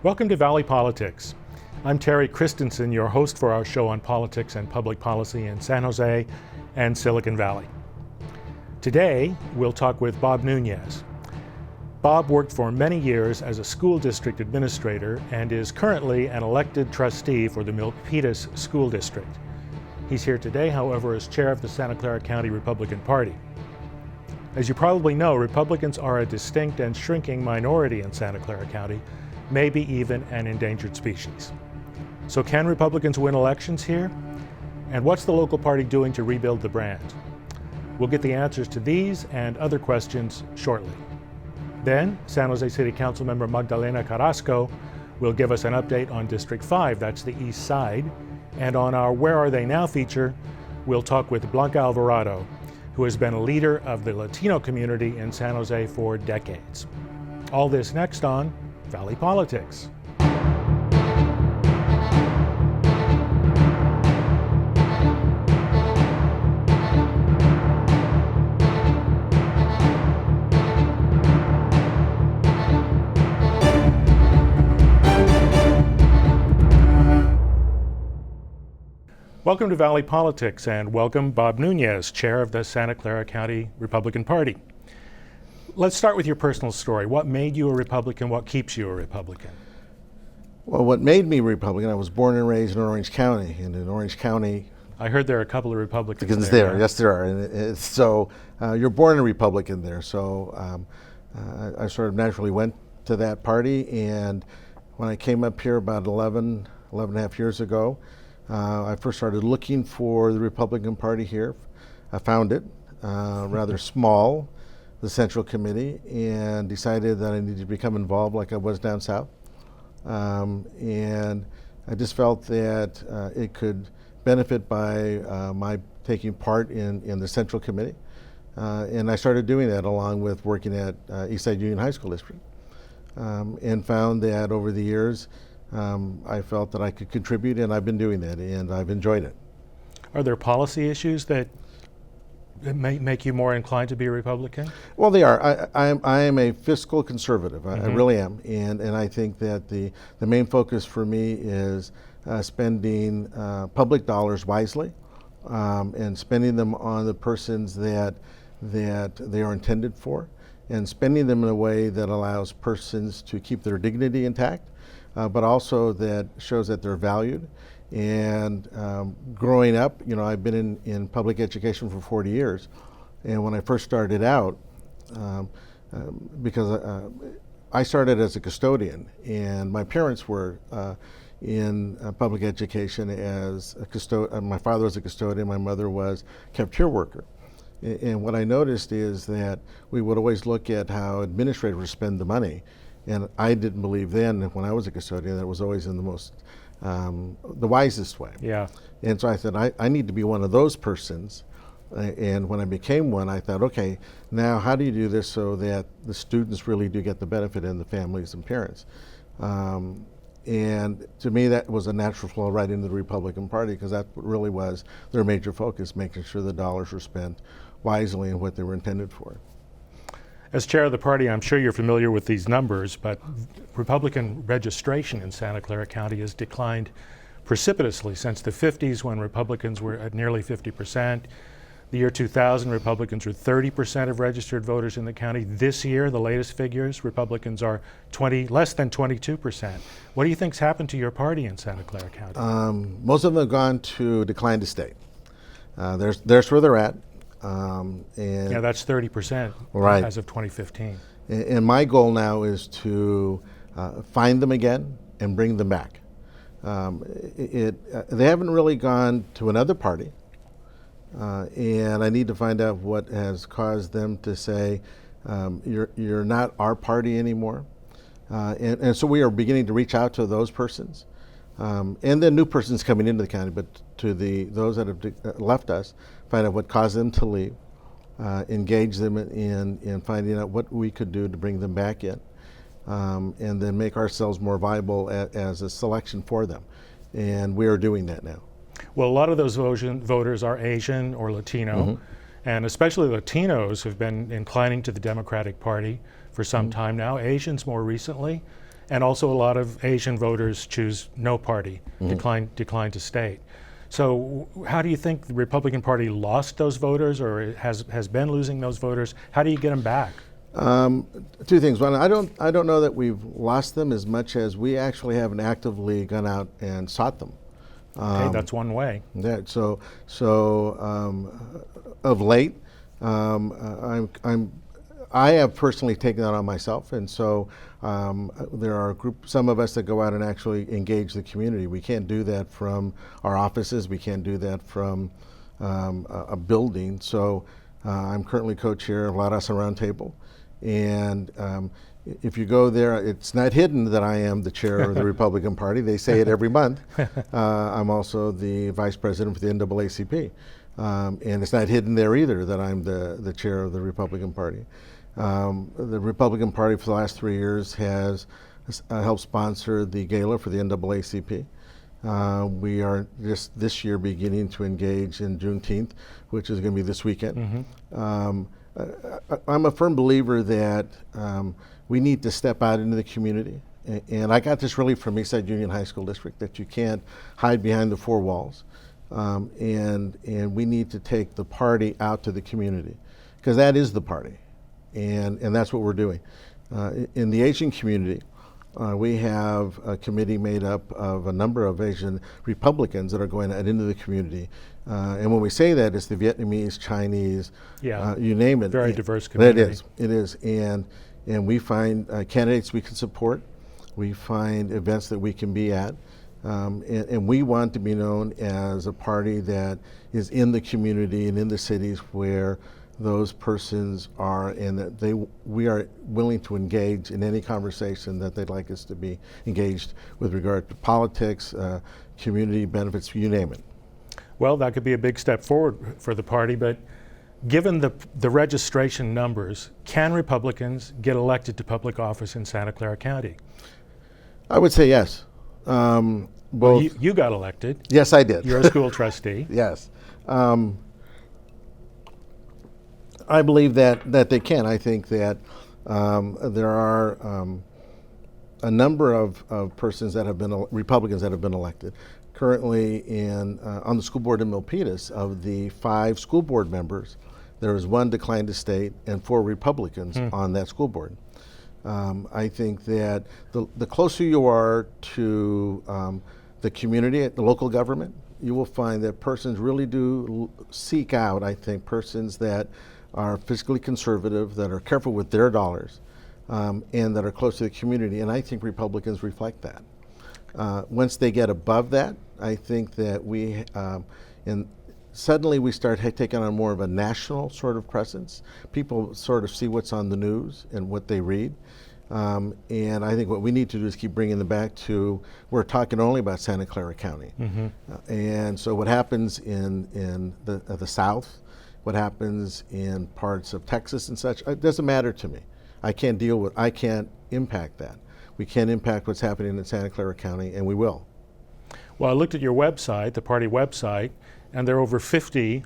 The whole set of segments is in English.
Welcome to Valley Politics. I'm Terry Christensen, your host for our show on politics and public policy in San Jose and Silicon Valley. Today, we'll talk with Bob Nunez. Bob worked for many years as a school district administrator and is currently an elected trustee for the Milpitas School District. He's here today, however, as chair of the Santa Clara County Republican Party. As you probably know, Republicans are a distinct and shrinking minority in Santa Clara County, maybe even an endangered species. So can Republicans win elections here? And what's the local party doing to rebuild the brand? We'll get the answers to these and other questions shortly. Then, San Jose City Council member Magdalena Carrasco will give us an update on District 5, that's the east side. And on our Where Are They Now feature, we'll talk with Blanca Alvarado, who has been a leader of the Latino community in San Jose for decades. All this next on Valley Politics. Welcome to Valley Politics, and welcome Bob Nunez, chair of the Santa Clara County Republican Party. Let's start with your personal story. What made you a Republican? What keeps you a Republican? Well, what made me Republican, I was born and raised in Orange County. And in Orange County... I heard there are a couple of Republicans there. Yeah. Yes, there are. And so you're born a Republican there. So I sort of naturally went to that party. And when I came up here about 11 and a half years ago, I first started looking for the Republican Party here. I found it, rather small, the Central Committee, and decided that I needed to become involved like I was down south. And I just felt that it could benefit by my taking part in the Central Committee. And I started doing that along with working at Eastside Union High School District, and found that over the years I felt that I could contribute, and I've been doing that, and I've enjoyed it. Are there policy issues that may make you more inclined to be a Republican? Well, they are. I am a fiscal conservative. I really am, and I think that the main focus for me is spending public dollars wisely, and spending them on the persons that they are intended for, and spending them in a way that allows persons to keep their dignity intact, but also that shows that they're valued. And growing up, you know, I've been in public education for 40 years. And when I first started out, because I started as a custodian, and my parents were in public education as a custodian. My father was a custodian, my mother was cafeteria worker. And what I noticed is that we would always look at how administrators spend the money. And I didn't believe then, when I was a custodian, that it was always in the wisest way. Yeah. And so I said, I need to be one of those persons. And when I became one, I thought, okay, now how do you do this so that the students really do get the benefit, and the families and parents? And to me, that was a natural flow right into the Republican Party, because that really was their major focus, making sure the dollars were spent wisely and what they were intended for. As chair of the party, I'm sure you're familiar with these numbers, but Republican registration in Santa Clara County has declined precipitously since the 50s, when Republicans were at nearly 50%. The year 2000, Republicans were 30% of registered voters in the county. This year, the latest figures, Republicans are less than 22%. What do you think's happened to your party in Santa Clara County? Most of them have gone to decline to stay. There's where they're at. And yeah, that's 30% right. As of 2015. And my goal now is to find them again and bring them back. They haven't really gone to another party, and I need to find out what has caused them to say, you're not our party anymore. And so we are beginning to reach out to those persons, and then new persons coming into the county, but to those that have left us, find out what caused them to leave, engage them in finding out what we could do to bring them back in, and then make ourselves more viable as a selection for them. And we are doing that now. Well, a lot of those voters are Asian or Latino, and especially Latinos have been inclining to the Democratic Party for some time now, Asians more recently. and also a lot of Asian voters choose no party, decline to state. So how do you think the Republican Party lost those voters, or has been losing those voters? How do you get them back? Two things. One, I don't know that we've lost them as much as we actually haven't actively gone out and sought them. Okay, that's one way. Of late, I have personally taken that on myself, and so there are some of us that go out and actually engage the community. We can't do that from our offices. We can't do that from a building. So I'm currently co-chair of La Raza Roundtable, and if you go there, it's not hidden that I am the chair of the Republican Party. They say it every month. I'm also the vice president for the NAACP. And it's not hidden there either that I'm the chair of the Republican Party. The Republican Party for the last 3 years has helped sponsor the gala for the NAACP. We are just this year beginning to engage in Juneteenth, which is going to be this weekend. I'm a firm believer that we need to step out into the community. And I got this really from Eastside Union High School District, that you can't hide behind the four walls. And we need to take the party out to the community, because that is the party. And that's what we're doing. In the Asian community, we have a committee made up of a number of Asian Republicans that are going out into the community. And when we say that, it's the Vietnamese, Chinese, you name it. Very diverse community. It is. And we find candidates we can support. We find events that we can be at. And we want to be known as a party that is in the community and in the cities where those persons are, and that we are willing to engage in any conversation that they'd like us to be engaged with regard to politics, community benefits, you name it. Well, that could be a big step forward for the party, but given the registration numbers, can Republicans get elected to public office in Santa Clara County? I would say yes. Well, you got elected. Yes, I did. You're a school trustee. Yes. I believe that they can. I think that there are a number of persons that have been Republicans that have been elected. Currently, on the school board in Milpitas, of the 5 school board members, there is 1 declined to state and 4 Republicans on that school board. I think that the closer you are to the community, the local government, you will find that persons really do seek out, I think, persons that are fiscally conservative, that are careful with their dollars, and that are close to the community. And I think Republicans reflect that. Once they get above that, I think that suddenly we start taking on more of a national sort of presence. People sort of see what's on the news and what they read. And I think what we need to do is keep bringing them back to, we're talking only about Santa Clara County. And so what happens in the South, what happens in parts of Texas and such, it doesn't matter to me. I can't impact that. We can't impact what's happening in Santa Clara County, and we will. Well, I looked at your website, the party website, and there are over 50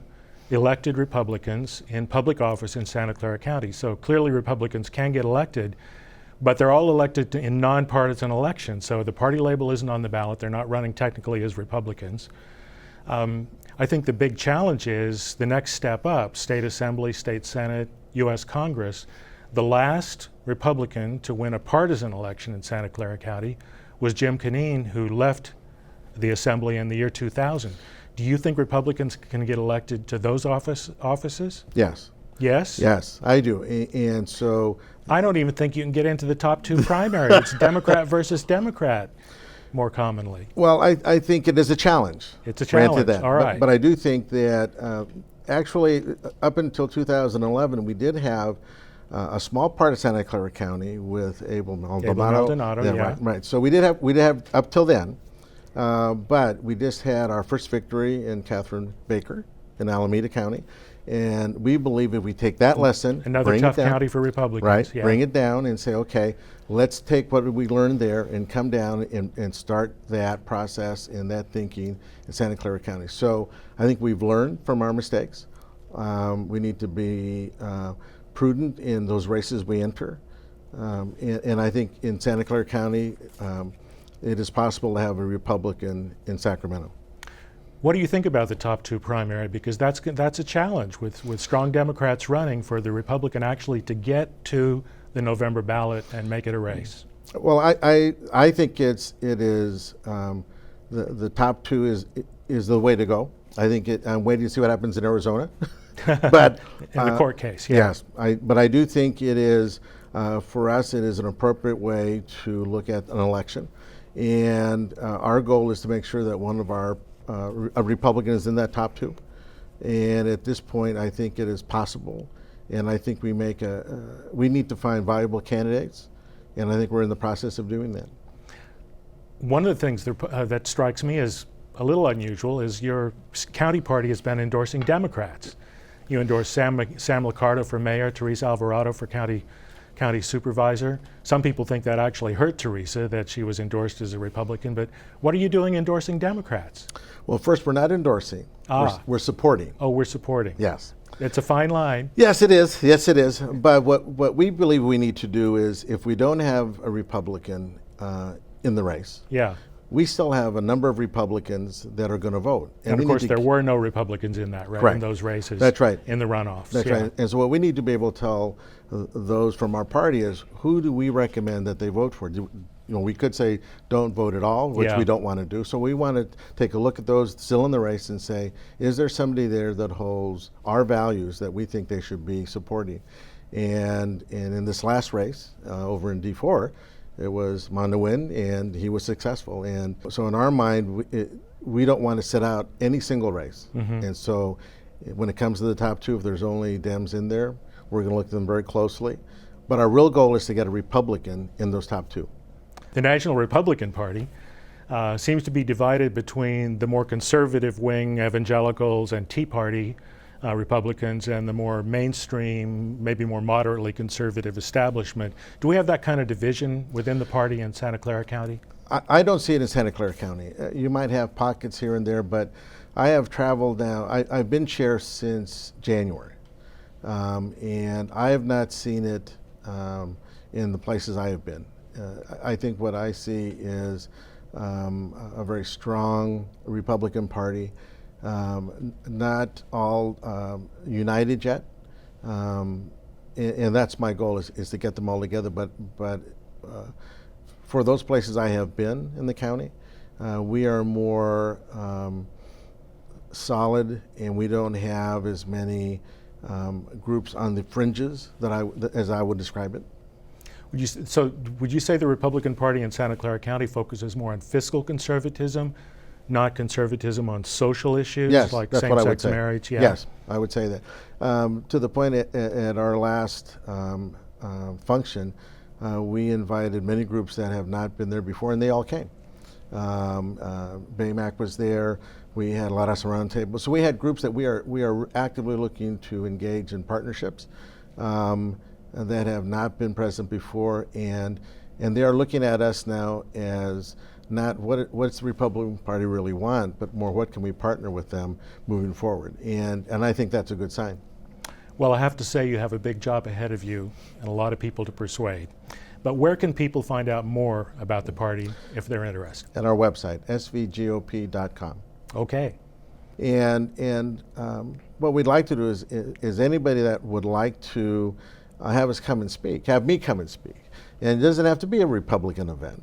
elected Republicans in public office in Santa Clara County. So clearly Republicans can get elected, but they're all elected in nonpartisan elections. So the party label isn't on the ballot. They're not running technically as Republicans. I think the big challenge is the next step up: state assembly, state senate, U.S. Congress. The last Republican to win a partisan election in Santa Clara County was Jim Caneen, who left the assembly in the year 2000. Do you think Republicans can get elected to those offices? Yes. Yes? Yes, I do. And so I don't even think you can get into the top 2 primaries. It's Democrat versus Democrat more commonly. Well, I think it is a challenge. It's a challenge, that. All right. But I do think that actually up until 2011, we did have a small part of Santa Clara County with Abel Maldonado. Yeah. Right. So we did have up till then, but we just had our first victory in Catherine Baker in Alameda County. And we believe if we take that lesson, another tough county for Republicans, right? Yeah. Bring it down and say, okay, let's take what we learned there and come down and start that process and that thinking in Santa Clara County. So I think we've learned from our mistakes. We need to be prudent in those races we enter. And I think in Santa Clara County, it is possible to have a Republican in Sacramento. What do you think about the top two primary? Because that's a challenge with strong Democrats running for the Republican actually to get to the November ballot and make it a race. Well, I think it is the top two is the way to go. I think I'm waiting to see what happens in Arizona, but in the court case, yeah. Yes, but I do think it is for us. It is an appropriate way to look at an election, and our goal is to make sure that one of our a Republican is in that top two. And at this point, I think it is possible, and I think we need to find viable candidates, and I think we're in the process of doing that. One of the things that strikes me as a little unusual is your county party has been endorsing Democrats. You endorsed Sam Liccardo for mayor, Teresa Alvarado for county supervisor. Some people think that actually hurt Teresa, that she was endorsed as a Republican, but what are you doing endorsing Democrats? Well, first, we're not endorsing. We're supporting. Oh, we're supporting. Yes. It's a fine line. Yes, it is. Yes, it is. But what we believe we need to do is, if we don't have a Republican in the race, yeah, we still have a number of Republicans that are going to vote. And of course, there were no Republicans in that, right? Correct. In those races. That's right. In the runoffs. That's right. And so what we need to be able to tell those from our party is, who do we recommend that they vote for? We could say don't vote at all, which we don't want to do. So we want to take a look at those still in the race and say, is there somebody there that holds our values that we think they should be supporting? And in this last race over in D4, it was Nunez, and he was successful. And so in our mind, we don't want to sit out any single race. Mm-hmm. And so when it comes to the top two, if there's only Dems in there, we're going to look at them very closely. But our real goal is to get a Republican in those top two. The National Republican Party seems to be divided between the more conservative wing evangelicals and Tea Party Republicans and the more mainstream, maybe more moderately conservative establishment. Do we have that kind of division within the party in Santa Clara County? I don't see it in Santa Clara County. You might have pockets here and there, but I have traveled now. I've been chair since January, and I have not seen it in the places I have been. I think what I see is a very strong Republican Party. Not all united yet, and that's my goal is to get them all together. But for those places I have been in the county, we are more solid, and we don't have as many groups on the fringes as I would describe it. Would you say the Republican Party in Santa Clara County focuses more on fiscal conservatism, not conservatism on social issues, yes, like that's what I would same-sex say. marriage? Yeah. Yes, I would say that. To the point at our last function, we invited many groups that have not been there before, and they all came. Baymac was there. We had La Raza Roundtable. So we had groups that we are actively looking to engage in partnerships that have not been present before, and they are looking at us now as not what's the Republican Party really want, but more what can we partner with them moving forward. And I think that's a good sign. Well, I have to say you have a big job ahead of you and a lot of people to persuade. But where can people find out more about the party if they're interested? At our website, svgop.com. Okay. And what we'd like to do is anybody that would like to have us come and speak, have me come and speak. And it doesn't have to be a Republican event.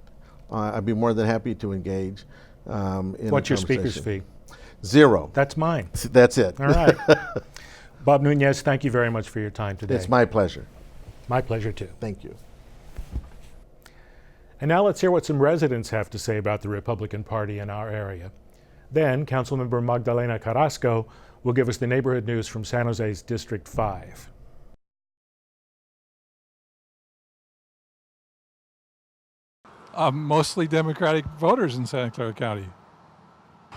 I'd be more than happy to engage in What's a your speaker's conversation. fee? $0. That's mine. That's it. All right. Bob Nunez, thank you very much for your time today. It's my pleasure. My pleasure too. Thank you. And now let's hear what some residents have to say about the Republican Party in our area. Then Councilmember Magdalena Carrasco will give us the neighborhood news from San Jose's District 5. Mostly Democratic voters in Santa Clara County.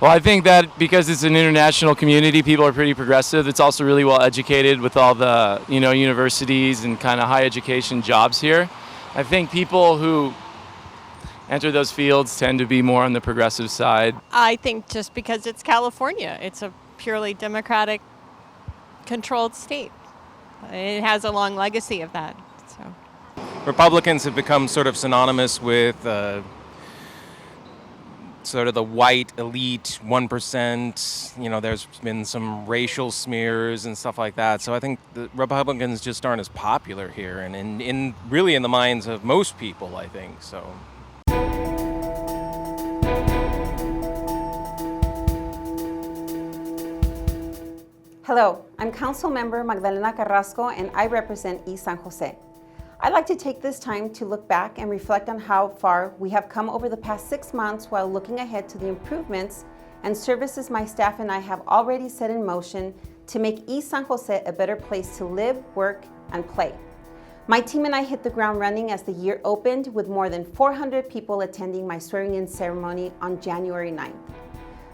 Well, I think that because it's an international community, people are pretty progressive. It's also really well educated with all the, universities and kind of high education jobs here. I think people who enter those fields tend to be more on the progressive side. I think just because it's California, it's a purely Democratic controlled state. It has a long legacy of that. So Republicans have become sort of synonymous with sort of the white elite 1%. You know, there's been some racial smears and stuff like that. So I think the Republicans just aren't as popular here, and in really in the minds of most people, I think so. Hello, I'm Councilmember Magdalena Carrasco and I represent East San Jose. I'd like to take this time to look back and reflect on how far we have come over the past 6 months while looking ahead to the improvements and services my staff and I have already set in motion to make East San Jose a better place to live, work, and play. My team and I hit the ground running as the year opened with more than 400 people attending my swearing-in ceremony on January 9th.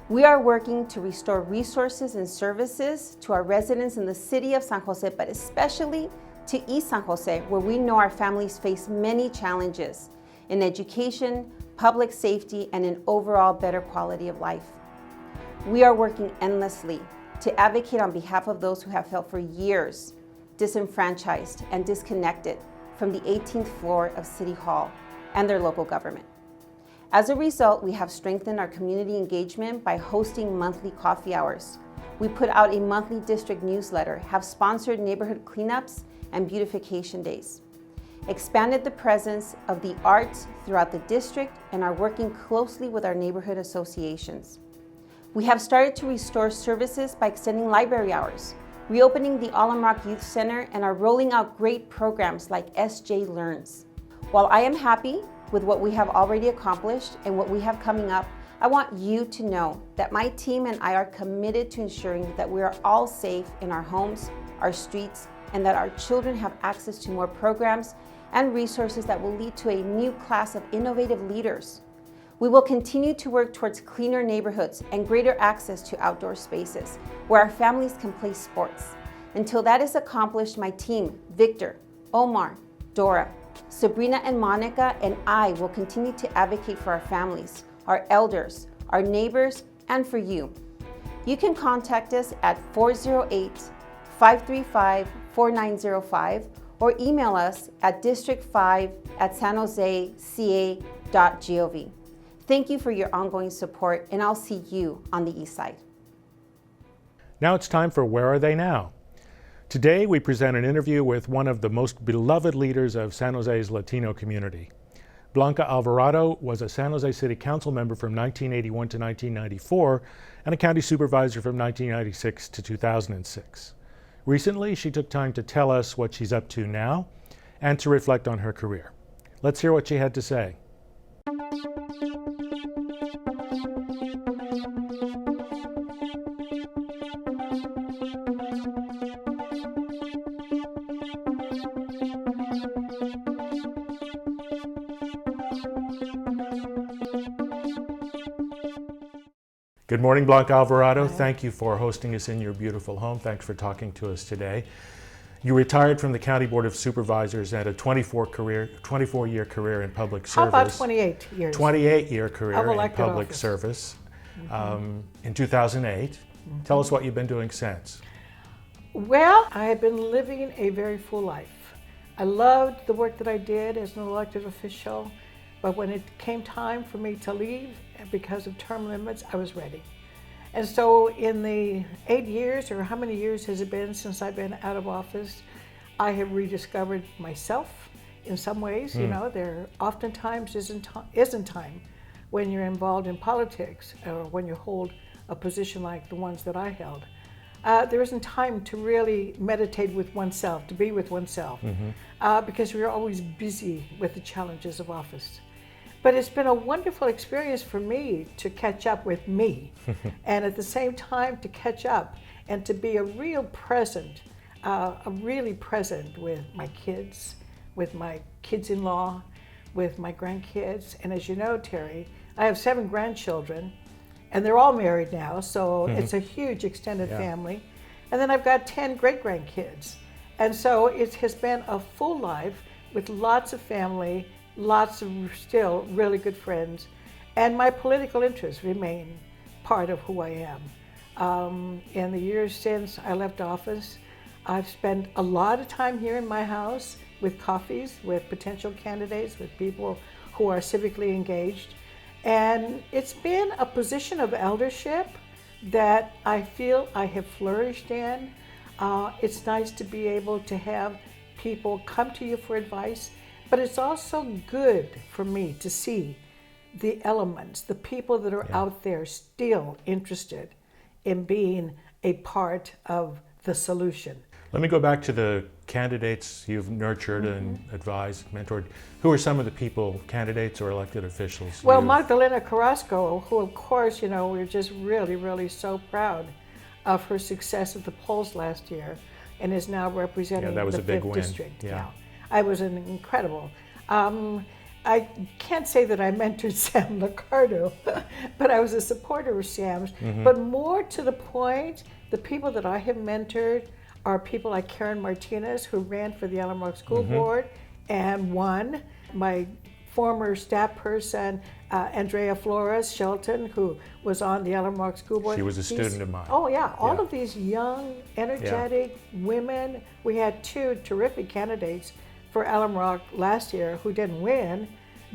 We are working to restore resources and services to our residents in the city of San Jose, but especially to East San Jose, where we know our families face many challenges in education, public safety, and an overall better quality of life. We are working endlessly to advocate on behalf of those who have felt for years disenfranchised and disconnected from the 18th floor of City Hall and their local government. As a result, we have strengthened our community engagement by hosting monthly coffee hours. We put out a monthly district newsletter, have sponsored neighborhood cleanups and beautification days, expanded the presence of the arts throughout the district, and are working closely with our neighborhood associations. We have started to restore services by extending library hours, reopening the Alum Rock Youth Center, and are rolling out great programs like SJ Learns. While I am happy with what we have already accomplished and what we have coming up, I want you to know that my team and I are committed to ensuring that we are all safe in our homes, our streets, and that our children have access to more programs and resources that will lead to a new class of innovative leaders. We will continue to work towards cleaner neighborhoods and greater access to outdoor spaces where our families can play sports. Until that is accomplished, my team, Victor, Omar, Dora, Sabrina, and Monica, and I will continue to advocate for our families, our elders, our neighbors, and for you. You can contact us at 408-535-4905 or email us at district5@sanjoseca.gov. Thank you for your ongoing support, and I'll see you on the East Side. Now it's time for Where Are They Now? Today we present an interview with one of the most beloved leaders of San Jose's Latino community. Blanca Alvarado was a San Jose City Council member from 1981 to 1994 and a county supervisor from 1996 to 2006. Recently, she took time to tell us what she's up to now and to reflect on her career. Let's hear what she had to say. Good morning, Blanca Alvarado. Hi. Thank you for hosting us in your beautiful home. Thanks for talking to us today. You retired from the County Board of Supervisors and a 24-year career in public service. How about 28 years? 28-year career in elected public office. service in 2008. Tell us what you've been doing since. Well, I have been living a very full life. I loved the work that I did as an elected official, but when it came time for me to leave because of term limits, I was ready. And so in the 8 years, or how many years has it been since I've been out of office, I have rediscovered myself in some ways. You know, there oftentimes isn't time when you're involved in politics or when you hold a position like the ones that I held. There isn't time to really meditate with oneself, to be with oneself, because we're always busy with the challenges of office. But it's been a wonderful experience for me to catch up with me and at the same time to catch up and to be a really present with my kids, with my kids-in-law, with my grandkids. And as you know, Terry, I have 7 grandchildren and they're all married now, so it's a huge extended family. And then I've got 10 great-grandkids. And so it has been a full life with lots of family, lots of still really good friends, and my political interests remain part of who I am. In the years since I left office, I've spent a lot of time here in my house with coffees, with potential candidates, with people who are civically engaged. And it's been a position of eldership that I feel I have flourished in. It's nice to be able to have people come to you for advice, but it's also good for me to see the elements, the people that are out there still interested in being a part of the solution. Let me go back to the candidates you've nurtured and advised, mentored. Who are some of the people, candidates or elected officials? Well, Magdalena Carrasco, who of course, we're just really, really so proud of her success at the polls last year and is now representing that was the a big 5th win. district. Yeah. I was an incredible. I can't say that I mentored Sam Liccardo, but I was a supporter of Sam's. But more to the point, the people that I have mentored are people like Karen Martinez, who ran for the Alum Rock School Board and won. My former staff person, Andrea Flores Shelton, who was on the Alum Rock School Board. She was a student of mine. Oh yeah, all of these young, energetic women. We had 2 terrific candidates for Alum Rock last year who didn't win,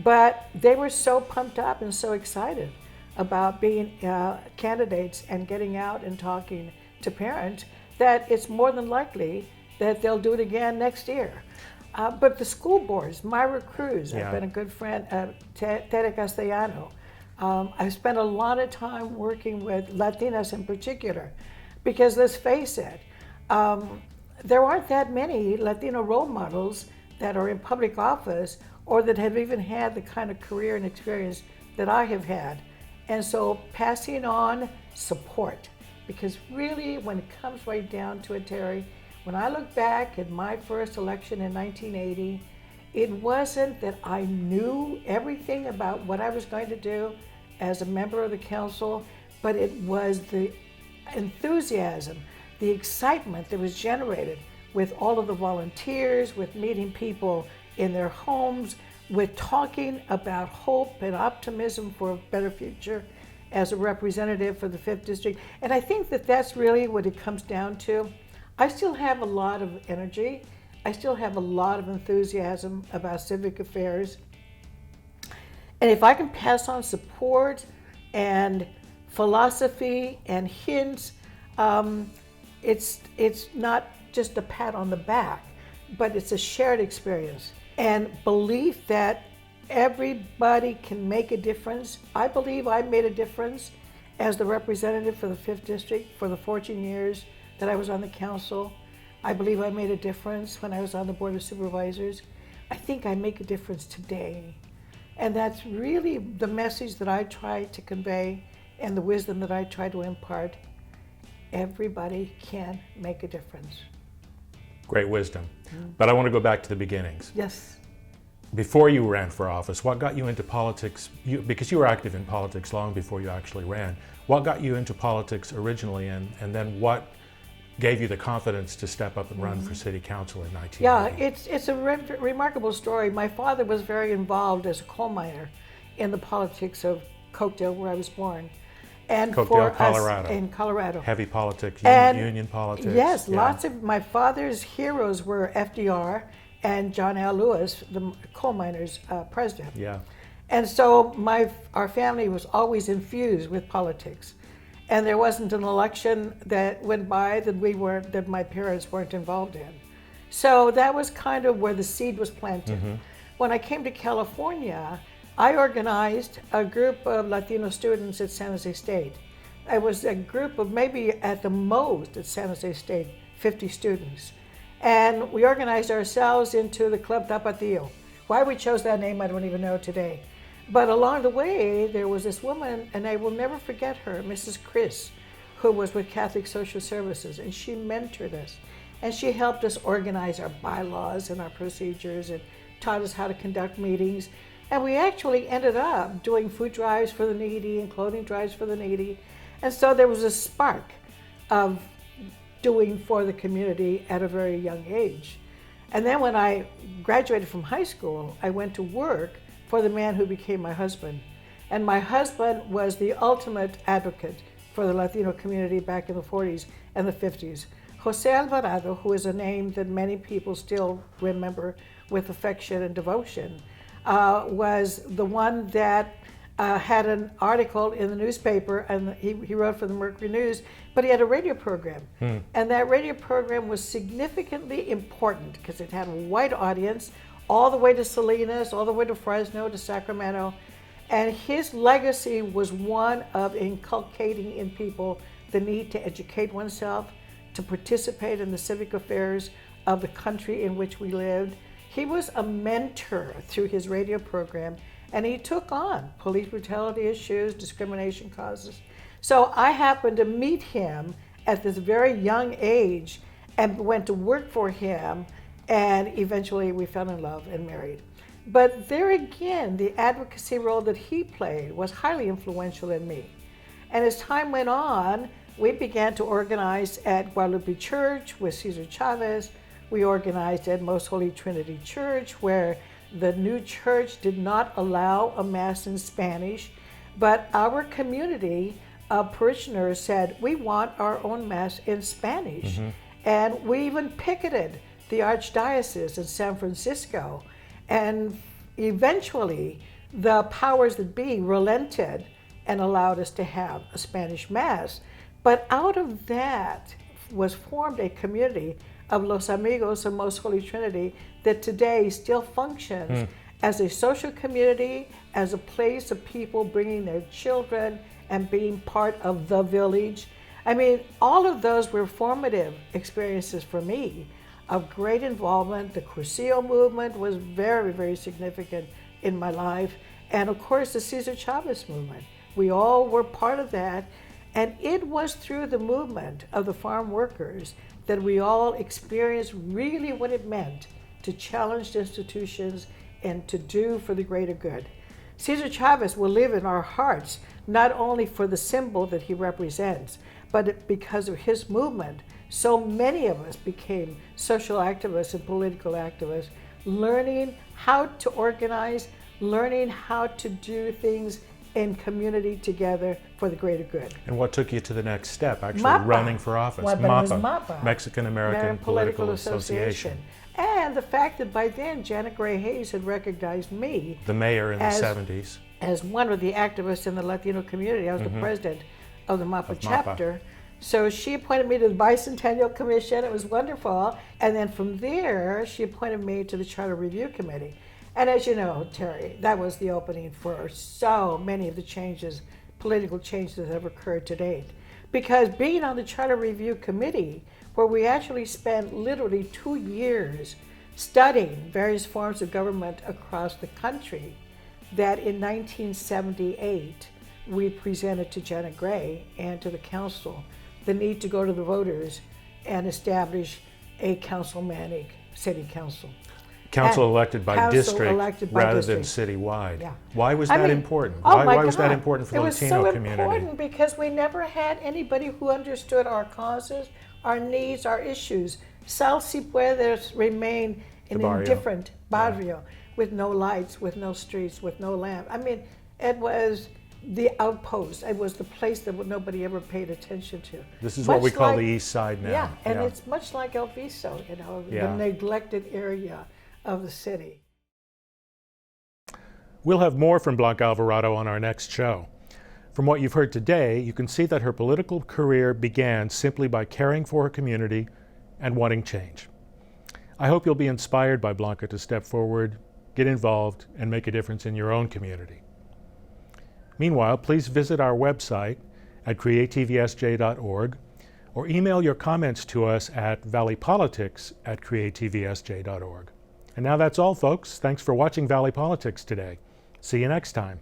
but they were so pumped up and so excited about being candidates and getting out and talking to parents that it's more than likely that they'll do it again next year. But the school boards, Myra Cruz, I've been a good friend, Terry Castellano. I've spent a lot of time working with Latinas in particular, because let's face it, there aren't that many Latino role models that are in public office or that have even had the kind of career and experience that I have had. And so passing on support, because really when it comes right down to it, Terry, when I look back at my first election in 1980, it wasn't that I knew everything about what I was going to do as a member of the council, but it was the enthusiasm, the excitement that was generated with all of the volunteers, with meeting people in their homes, with talking about hope and optimism for a better future as a representative for the 5th District. And I think that that's really what it comes down to. I still have a lot of energy. I still have a lot of enthusiasm about civic affairs. And if I can pass on support and philosophy and hints, it's not just a pat on the back, but it's a shared experience and belief that everybody can make a difference. I believe I made a difference as the representative for the 5th District for the 14 years that I was on the council. I believe I made a difference when I was on the Board of Supervisors. I think I make a difference today. And that's really the message that I try to convey and the wisdom that I try to impart. Everybody can make a difference. Great wisdom. But I want to go back to the beginnings. Yes. Before you ran for office, what got you into politics? Because you were active in politics long before you actually ran. What got you into politics originally, and then what gave you the confidence to step up and run for city council in 1990? Yeah, it's a remarkable story. My father was very involved as a coal miner in the politics of Cokedale, where I was born. And Cokedale, for Colorado. us in Colorado. Heavy politics, And union politics. Yes, lots of my father's heroes were FDR and John L. Lewis, the coal miners' president. Yeah. And so our family was always infused with politics. And there wasn't an election that went by that my parents weren't involved in. So that was kind of where the seed was planted. When I came to California, I organized a group of Latino students at San Jose State. It was a group of maybe at the most at San Jose State, 50 students. And we organized ourselves into the Club Tapatio. Why we chose that name, I don't even know today. But along the way, there was this woman, and I will never forget her, Mrs. Chris, who was with Catholic Social Services, and she mentored us. And she helped us organize our bylaws and our procedures and taught us how to conduct meetings. And we actually ended up doing food drives for the needy and clothing drives for the needy. And so there was a spark of doing for the community at a very young age. And then when I graduated from high school, I went to work for the man who became my husband. And my husband was the ultimate advocate for the Latino community back in the 40s and the 50s. Jose Alvarado, who is a name that many people still remember, with affection and devotion, was the one that had an article in the newspaper, and he wrote for the Mercury News, but he had a radio program. And that radio program was significantly important because it had a wide audience, all the way to Salinas, all the way to Fresno, to Sacramento. And his legacy was one of inculcating in people the need to educate oneself, to participate in the civic affairs of the country in which we lived. He was a mentor through his radio program, and he took on police brutality issues, discrimination causes. So I happened to meet him at this very young age and went to work for him, and eventually we fell in love and married. But there again, the advocacy role that he played was highly influential in me. And as time went on, we began to organize at Guadalupe Church with Cesar Chavez. We organized at Most Holy Trinity Church, where the new church did not allow a mass in Spanish, but our community of parishioners said, we want our own mass in Spanish. And we even picketed the Archdiocese in San Francisco. And eventually, the powers that be relented and allowed us to have a Spanish Mass. But out of that was formed a community of Los Amigos of Most Holy Trinity that today still functions as a social community, as a place of people bringing their children and being part of the village. I mean, all of those were formative experiences for me of great involvement. The Cursillo movement was very, very significant in my life. And of course, the Cesar Chavez movement. We all were part of that. And it was through the movement of the farm workers that we all experienced really what it meant to challenge institutions and to do for the greater good. Cesar Chavez will live in our hearts, not only for the symbol that he represents, but because of his movement. So many of us became social activists and political activists, learning how to organize, learning how to do things in community together for the greater good. And what took you to the next step, actually MAPA. running for office? Well, but it was MAPA, Mexican American Political Association. And the fact that by then Janet Gray Hayes had recognized me, The mayor in as- the 70s. as one of the activists in the Latino community. I was the president of the MAPA chapter. So she appointed me to the Bicentennial Commission. It was wonderful. And then from there, she appointed me to the Charter Review Committee. And as you know, Terry, that was the opening for so many of the changes, political changes that have occurred to date. Because being on the Charter Review Committee, where we actually spent literally 2 years studying various forms of government across the country, that in 1978, we presented to Janet Gray and to the council the need to go to the voters and establish a councilmanic city council. Council elected by Council district elected by rather district. than citywide. Yeah. Why was I that mean, important? oh Why my was that God. important for the It was Latino so community? important because we never had anybody who understood our causes, our needs, our issues. Sal Si Puedes remain in The an barrio. indifferent barrio with no lights, with no streets, with no lamp. I mean, it was the outpost. It was the place that nobody ever paid attention to. This is what we Much call like- the East Side now. Yeah, and it's much like El Viso, you know, Yeah. the neglected area of the city. We'll have more from Blanca Alvarado on our next show. From what you've heard today, you can see that her political career began simply by caring for her community and wanting change. I hope you'll be inspired by Blanca to step forward, get involved, and make a difference in your own community. Meanwhile, please visit our website at creatvsj.org or email your comments to us at valleypolitics@creatvsj.org. And now that's all, folks. Thanks for watching Valley Politics today. See you next time.